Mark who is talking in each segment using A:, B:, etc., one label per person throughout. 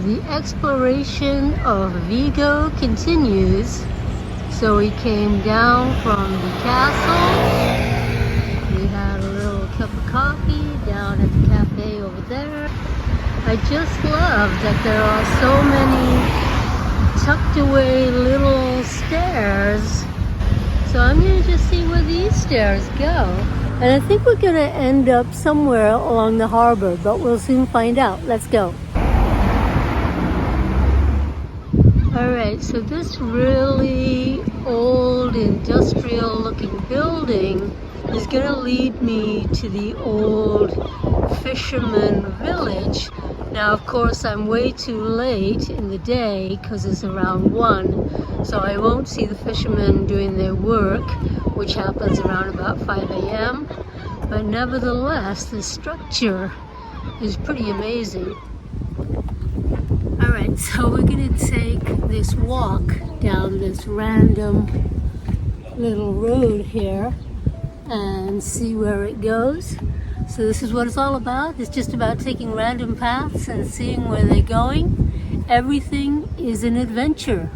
A: the exploration of Vigo continues. So we came down from the castle. We had a little cup of coffee down at the cafe over there. I just love that there are so many tucked away little stairs. So I'm going to just see where these stairs go. And I think we're going to end up somewhere along the harbor, but we'll soon find out. Let's go. Alright, so this really old industrial looking building is going to lead me to the old Fisherman village. Now of course I'm way too late in the day because it's around 1, so I won't see the fishermen doing their work, which happens around about 5 a.m. But nevertheless, the structure is pretty amazing. Alright, so we're going to take this walk down this random little road here and see where it goes. So this is what it's all about. It's just about taking random paths and seeing where they're going. Everything is an adventure.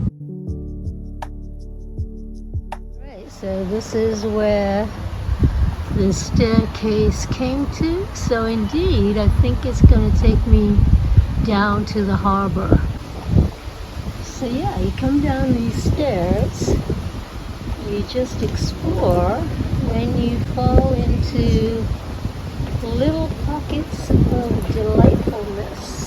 A: Alright, so this is where the staircase came to. So indeed, I think it's going to take me down to the harbor. So yeah, you come down these stairs, you just explore, and you fall into little pockets of delightfulness.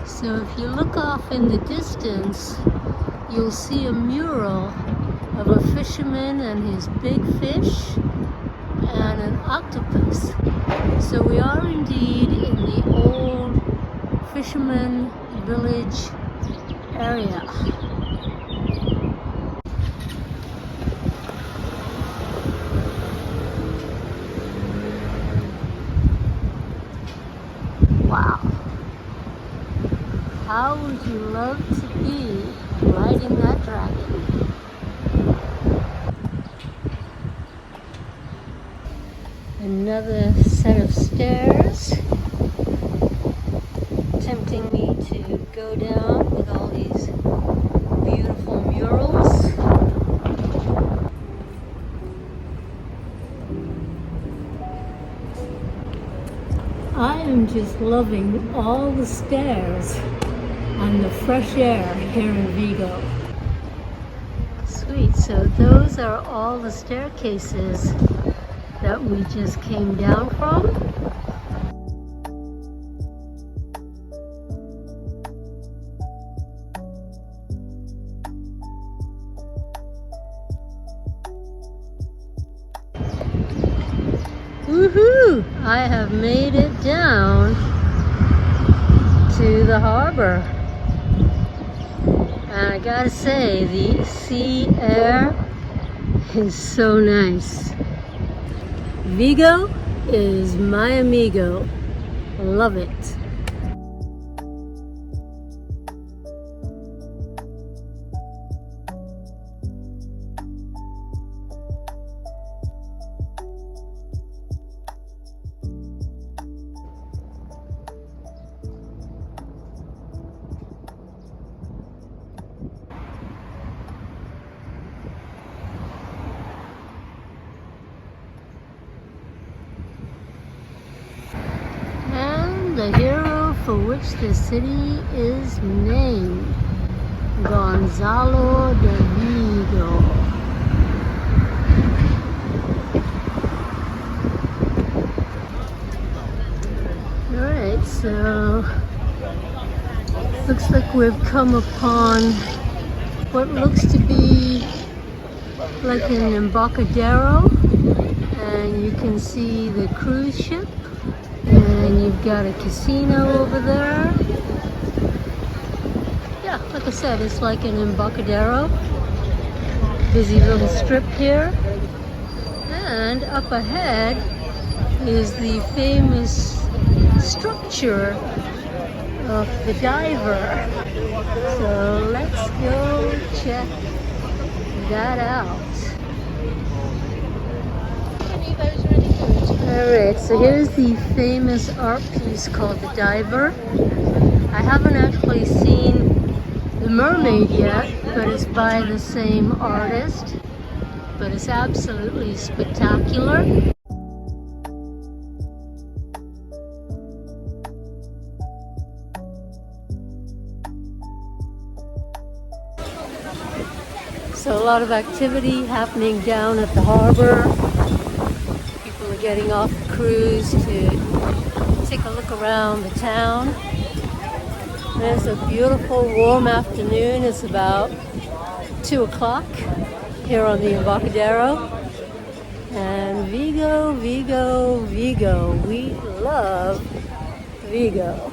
A: So if you look off in the distance, you'll see a mural of a fisherman and his big fish and an octopus. So we are indeed in the old fisherman village area. Wow. How would you love to be riding that dragon? Another set of stairs, tempting me to go down with all these beautiful murals. I am just loving all the stairs and the fresh air here in Vigo. Sweet, so those are all the staircases that we just came down from. Woohoo! I have made it down to the harbor. And I gotta say, the sea air is so nice. Vigo is my amigo. Love it. The hero for which the city is named, Gonzalo de Vigo. Alright, So looks like we've come upon what looks to be like an Embarcadero, and you can see the cruise ship, and you've got a casino over there. Yeah, like I said, it's like an Embarcadero. Busy little strip here, and up ahead is the famous structure of the diver. So let's go check that out. Alright, so here's the famous art piece called the Diver. I haven't actually seen the mermaid yet, but it's by the same artist. But it's absolutely spectacular. So a lot of activity happening down at the harbor. People are getting off the cruise to take a look around the town. It's a beautiful warm afternoon. It's about 2 o'clock here on the Embarcadero. And Vigo, Vigo, Vigo. We love Vigo.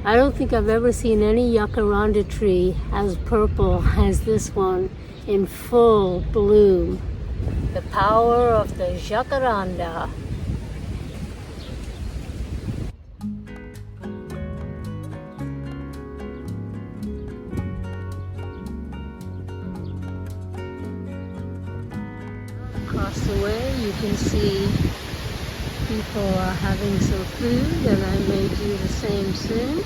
A: I don't think I've ever seen any Jacaranda tree as purple as this one in full bloom. The power of the Jacaranda. Across the way you can see people are having some food, and I may do the same soon.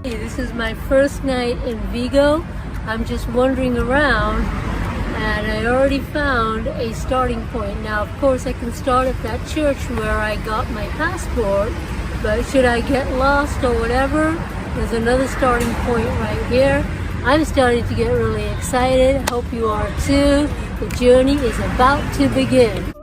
A: Hey, this is my first night in Vigo. I'm just wandering around, and I already found a starting point. Now, of course, I can start at that church where I got my passport, but should I get lost or whatever, there's another starting point right here. I'm starting to get really excited. I hope you are too. The journey is about to begin.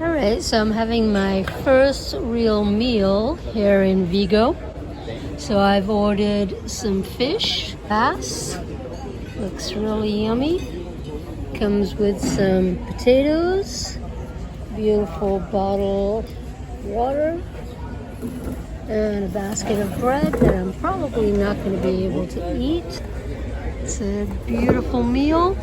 A: Alright, so I'm having my first real meal here in Vigo. So I've ordered some fish, bass. Looks really yummy. Comes with some potatoes, beautiful bottled water, and a basket of bread that I'm probably not going to be able to eat. It's a beautiful meal.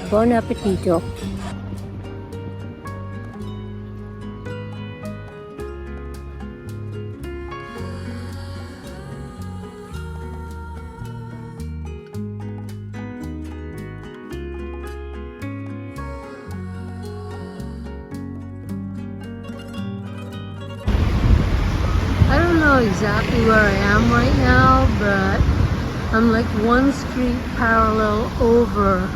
A: Bon appetito. I don't know exactly where I am right now, but I'm like one street parallel over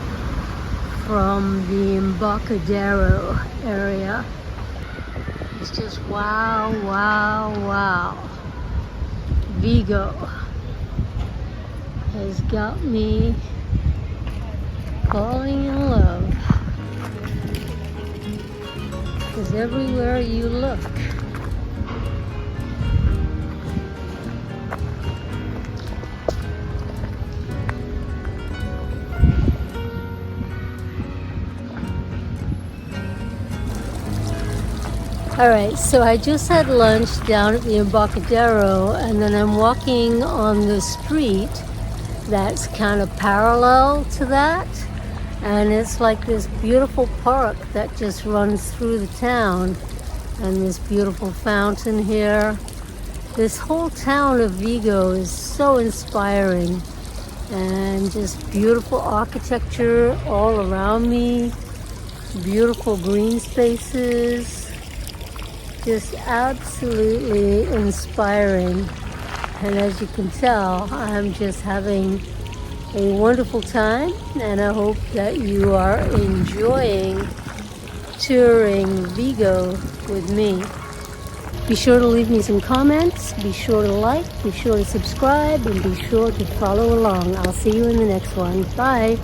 A: from the Embarcadero area. It's just wow, wow, wow. Vigo has got me falling in love. Because everywhere you look, Alright, so I just had lunch down at the Embarcadero, and then I'm walking on the street that's kind of parallel to that, and it's like this beautiful park that just runs through the town, and this beautiful fountain here. This whole town of Vigo is so inspiring, and just beautiful architecture all around me, beautiful green spaces. just absolutely inspiring. And as you can tell, I'm just having a wonderful time, and I hope that you are enjoying touring Vigo with me. Be sure to leave me some comments, be sure to like, be sure to subscribe, and be sure to follow along. I'll see you in the next one. Bye.